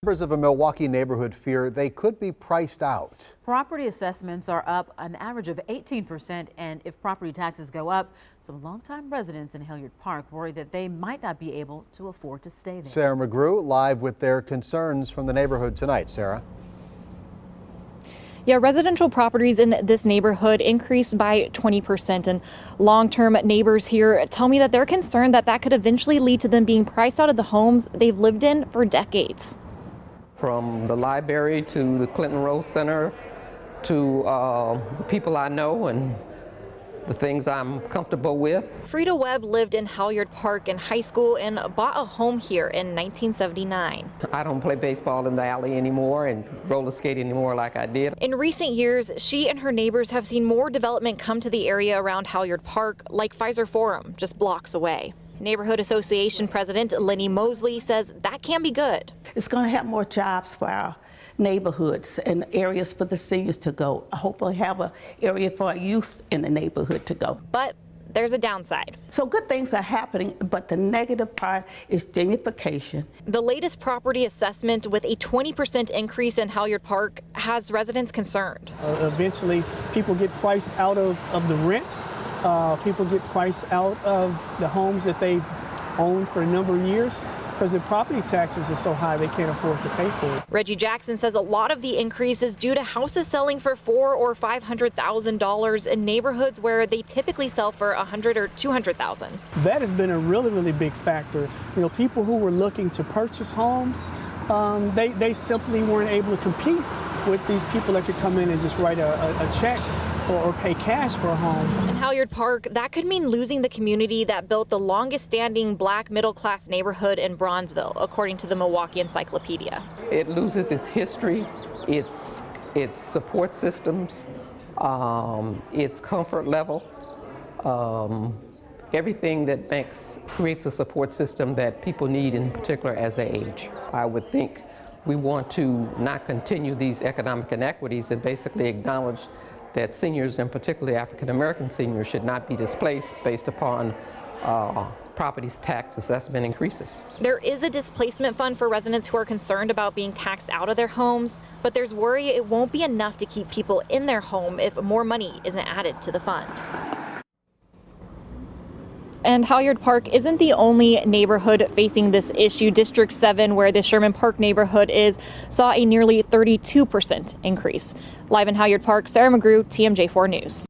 Members of a Milwaukee neighborhood fear they could be priced out. Property assessments are up an average of 18%, and if property taxes go up, some longtime residents in Halyard Park worry that they might not be able to afford to stay there. Sarah McGrew live with their concerns from the neighborhood tonight. Sarah. Yeah, residential properties in this neighborhood increased by 20%, and long-term neighbors here tell me that they're concerned that that could eventually lead to them being priced out of the homes they've lived in for decades. From the library to the Clinton Rose Center to the people I know and the things I'm comfortable with. FREIDA WEBB lived in Halyard Park in high school and bought a home here in 1979. I don't play baseball in the alley anymore and roller skate anymore like I did. In recent years, she and her neighbors have seen more development come to the area around Halyard Park, like Pfizer Forum, just blocks away. Neighborhood Association President LENNIE MOSLEY says that can be good. It's going to have more jobs for our neighborhoods and areas for the seniors to go. I hope we'll have an area for our youth in the neighborhood to go. But there's a downside. So good things are happening, but the negative part is gentrification. The latest property assessment with a 20% increase in Halyard Park has residents concerned. Eventually, people get priced out of the rent. People get priced out of the homes that they've owned for a number of years because the property taxes are so high they can't afford to pay for it. Reggie Jackson says a lot of the increase is due to houses selling for $400,000 or $500,000 in neighborhoods where they typically sell for $100,000 or $200,000. That has been a really big factor. You know, people who were looking to purchase homes, they simply weren't able to compete with these people that could come in and just write a check or pay cash for a home. In Halyard Park, that could mean losing the community that built the longest standing black middle-class neighborhood in Bronzeville, according to the Milwaukee Encyclopedia. It loses its history, its support systems, its comfort level, everything that creates a support system that people need, in particular as they age. I would think we want to not continue these economic inequities and basically acknowledge that seniors, and particularly African-American seniors, should not be displaced based upon property tax assessment increases. There is a displacement fund for residents who are concerned about being taxed out of their homes, but there's worry it won't be enough to keep people in their home if more money isn't added to the fund. And Halyard Park isn't the only neighborhood facing this issue. District 7, where the Sherman Park neighborhood is, saw a nearly 32% increase. Live in Halyard Park, Sarah McGrew, TMJ4 News.